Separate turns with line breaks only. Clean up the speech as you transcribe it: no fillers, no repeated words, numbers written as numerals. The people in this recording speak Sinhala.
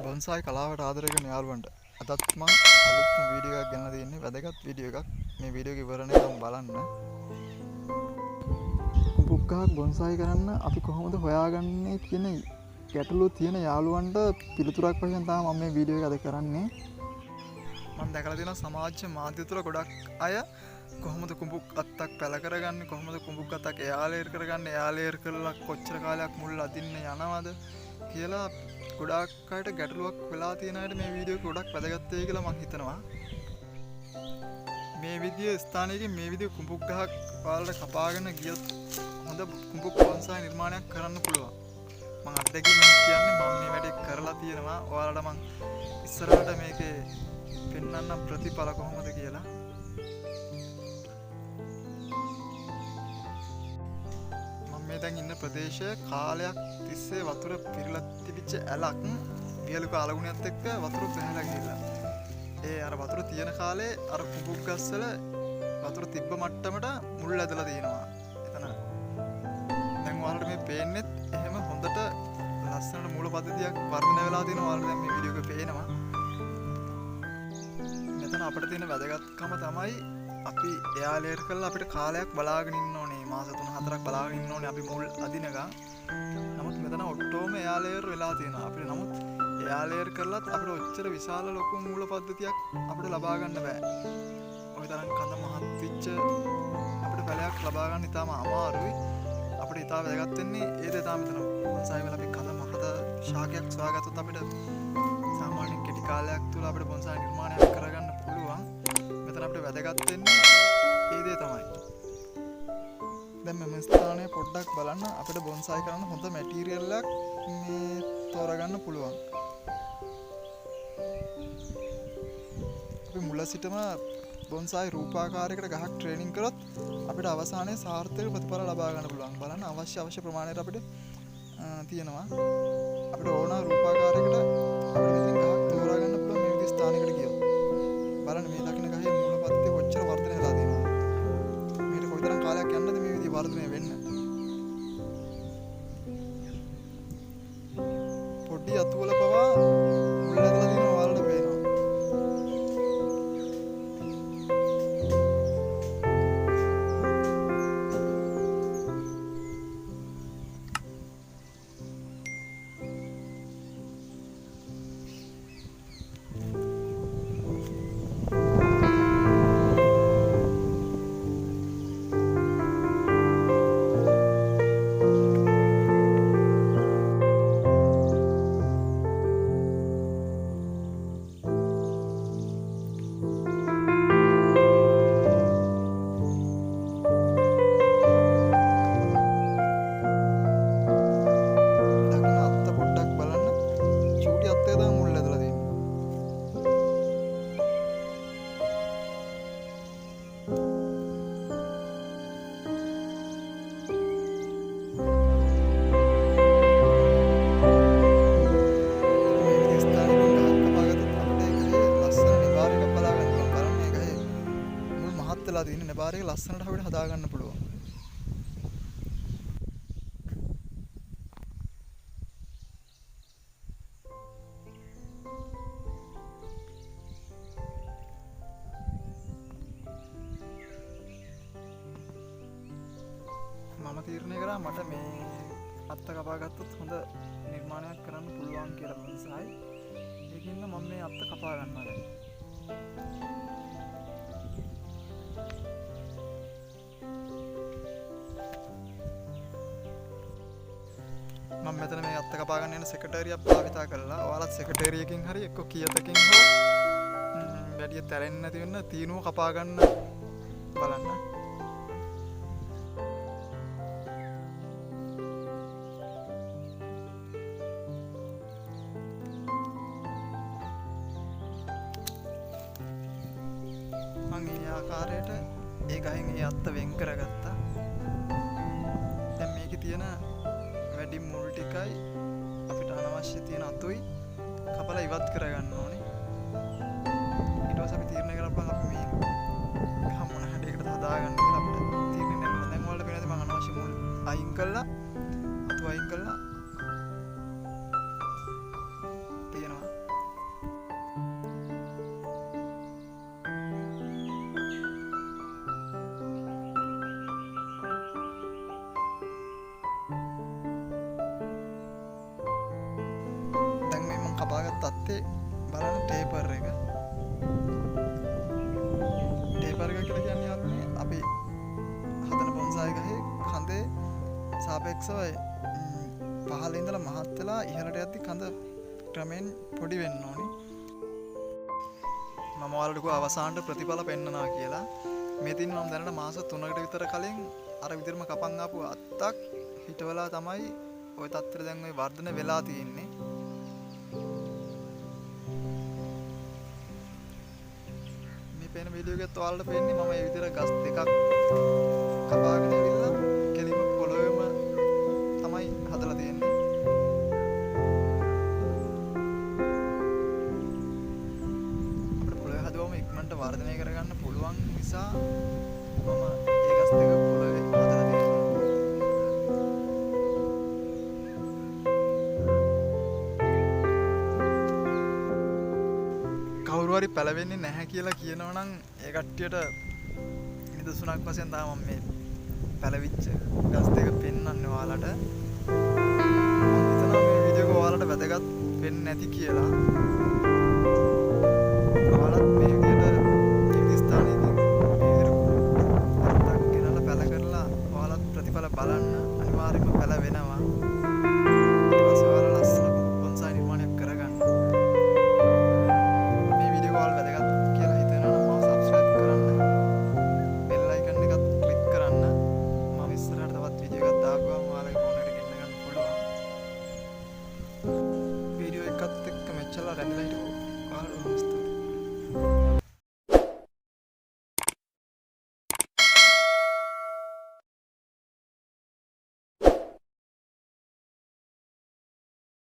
බොන්සායි කලාවට ආදරය කරන යාළුවන්ට අදත් මම අලුත්ම වීඩියෝ එකක් ගෙනලා තියෙන්නේ. වැදගත් වීඩියෝ එකක්. මේ වීඩියෝ එක ඉවරනකම් බලන්න. කුඹුක් ගහක් බොන්සායි කරන්න අපි කොහොමද හොයාගන්නේ කියන ගැටලුව තියෙන යාළුවන්ට පිළිතුරක් වශයෙන් තමයි මම මේ වීඩියෝ එක අද කරන්නේ. මම දැකලා තියෙනවා සමාජ මාධ්‍ය තුල ගොඩක් අය කොහොමද කුඹුක් අත්තක් පැල කරගන්නේ, කොහොමද කුඹුක් අත්තක් එයාලේර් කරගන්නේ, එයාලේර් කරලා කොච්චර කාලයක් මුල් අදින්න යනවද කියලා ගොඩක් අයට ගැටලුවක් වෙලා තියෙන අයට මේ වීඩියෝ එක ගොඩක් වැදගත් වෙයි කියලා මම හිතනවා. මේ විදිය ස්ථානයකින් මේ විදිය කුඹුක් ගහක් ඔයාලට කපාගෙන ගියොත් හොඳ කුඹුක් බොන්සායි නිර්මාණයක් කරන්න පුළුවන්. මම අත්දැකීම් කියන්නේ මම මේ වැඩේ කරලා තියෙනවා. ඔයාලට මම ඉස්සරහට මේකේ පෙන්වන්නම් ප්‍රතිඵල කොහොමද කියලා. මේ දැන් ඉන්න ප්‍රදේශය කාලයක් තිස්සේ වතුර පිරලා තිබිච්ච ඇලක් වියලු කාලගුණයත් එක්ක වතුර පැහැලා ගිහිල්ලා. ඒ අර වතුර තියෙන කාලේ අර කුඹුක් ගස්වල වතුර තිබ්බ මට්ටමට මුල් ඇදලා තියෙනවා. එතන. දැන් ඔයාලට මේ පේන්නෙත් එහෙම හොඳට ලස්සනට මූල පද්ධතියක් වර්ධනය වෙලා තියෙනවා. ඔයාලට දැන් මේ වීඩියෝ එක පේනවා. මෙතන අපිට තියෙන වැදගත්කම තමයි අපි එයාලේර් කරලා අපිට කාලයක් බලාගෙන ඉන්න ඕනේ. මාස 3-4ක් බලාගෙන ඉන්න ඕනේ අපි මුල් අදිනකම්. නමුත් මෙතන ඔක්කොම එයාලේර් වෙලා තියෙනවා. අපිට නමුත් එයාලේර් කරලත් අපිට ඔච්චර විශාල ලොකු මූල පද්ධතියක් අපිට ලබා ගන්න බෑ. ඔය තරම් කඳ මහත් වෙච්ච අපිට පැලයක් ලබා ගන්න ඉතාම අමාරුයි. අපිට ඉතාල වැදගත් වෙන්නේ ඒ දේ තමයි මෙතන බොන්සායි වල අපි කඳ මහත ශාකයක් සොයාගත්තොත් අපිට සාමාන්‍යයෙන් කෙටි කාලයක් තුල අපිට බොන්සායි නිර්මාණයක් කරගන්න පුළුවන්. මෙතන අපිට වැදගත් වෙන්නේ ඒ දේ තමයි. දැන් මම ස්ථානය පොඩ්ඩක් බලන්න අපිට බොන්සායි කරන්න හොඳ මැටීරියල් එකක් මේ තෝරගන්න පුළුවන්. අපි මුල සිටම බොන්සායි රූපාකාරයකට ගහක් ට්‍රේනින් කරොත් අපිට අවසානයේ සාර්ථක ප්‍රතිඵල ලබා ගන්න පුළුවන්. බලන්න අවශ්‍ය ප්‍රමාණයට අපිට තියෙනවා. අපිට ඕන රූපාකාරයකට අපිට මෙතන ගහක් තෝරා ගන්න පුළුවන් මේ විදිහේ ස්ථානයකට ගියොත්. බලන්න මේ දකින්න ගහේ මූල පද්ධතිය කොච්චර වර්ධනය වෙලා තියෙනවද? මේක කොයිතරම් කාලයක් යන්නද මේ විදිහේ වර්ධනය වෙන්න? පොඩි අතුවල පවා මුල් ඇදලා තියෙනවා ඔයාලට පේනවා. තියෙන නෙබාරයක ලස්සනට අපිට හදාගන්න පුළුවන්. මම තීරණය කරා මට මේ අත්ත කපා ගත්තොත් හොඳ නිර්මාණයක් කරන්න පුළුවන් කියලා බොන්සායි. ඒකින්ද මම මේ අත්ත කපා ගන්නවා දැන්. මම මෙතන මේ අත්ත කපා ගන්න යන සෙක්‍රටරියක් භාවිතා කරලා ඔයාලත් සෙක්‍රටරි එකකින් හරි එක්ක කීයතකින් හෝ වැඩි තැරෙන්නේ නැති වෙන්න තීනුව කපා ගන්න බලන්න. මම මේ ආකාරයට ඒ ගහෙන් ඒ අත්ත වෙන් කරගත්තා. දැන් මේකේ තියෙන වැඩි මුල් ටිකයි අපිට අනවශ්‍ය තියෙන අතුයි කපලා ඉවත් කරගන්න ඕනේ. ඊට පස්සේ අපි තීරණය කරපුවා අපි මේ ගහ මොන හැඩයකටද හදාගන්න කියලා අපිට තීරණය කරලා දැන් ඔයාලට පේනද මම අනවශ්‍ය මුල් අයින් කළා අතු අයින් කළා තියෙනවා. දැන් මේ මම කපාගත්ත අත්තේ බලන්න ටේපර් එක. ටේපර් එක කියලා කියන්නේ අපි හදන බොන්සායි ගහේ කඳේ සාපේක්ෂව පහළ ඉඳලා මහත් වෙලා ඉහළට යද්දි කඳ ක්‍රමෙන් පොඩි වෙන්න ඕනි. මම ඔයාලට කිව්වා අවසානට ප්‍රතිඵල පෙන්නනවා කියලා. මෙතින් මම දැනට මාස 3කට විතර කලින් අර විදිහම කපන් ආපු අත්තක් හිටවලා තමයි ওই තත්ත්වෙට දැන් ওই වර්ධන වෙලා තියෙන්නේ. මේ පේන වීඩියෝ එකත් ඔයාලට පේන්නේ මම මේ විදිහට ගස් දෙකක් කපාගෙන ඉවිල්ලා කෙලින්ම පොළොවේම තමයි හදලා තියෙන්නේ. අපිට පොළොවේ හදුවම ඉක්මනට වර්ධනය කරගන්න පුළුවන් නිසා මම ඒ ගස් දෙක පොළොවේ හදලා තියෙනවා. කවුරු හරි පැලවෙන්නේ නැහැ කියලා කියනවනම් ඒ කට්ටියට නිදසුනක් වශයෙන් තමයි මම මේ පැලවිච්ච ගස් දෙක පෙන්වන්නේ ඔයාලට. මම හිතනවා මේ වීඩියෝ එක ඔයාලට වැදගත් වෙන්නේ නැති කියලා. ඔයාලත් මේ විදිහට ජීවිත ස්ථානයේදී මේ විදිහට ගෙනල්ලා පැල කරලා ඔයාලත් ප්‍රතිඵල බලන්න අනිවාර්යයෙන්ම පැල වෙනවා. ඊට පස්සේ ඔයාලා ලස්සන බොන්සායි නිර්මාණයක් කරගන්න. මේ වීඩියෝ එක ඔයාලට වැදගත් කියලා හිතෙනවා නම් මාව subscribe කරන්න. bell icon එකත් click කරන්න. මම ඉස්සරහට තවත් වීඩියෝ එකක් දාපුවම ඔයාලගේ ෆෝන් එකට ගෙන්න ගන්න පුළුවන්. වීඩියෝ එකත් එක්ක මෙච්චර රැඳිලා හිටපු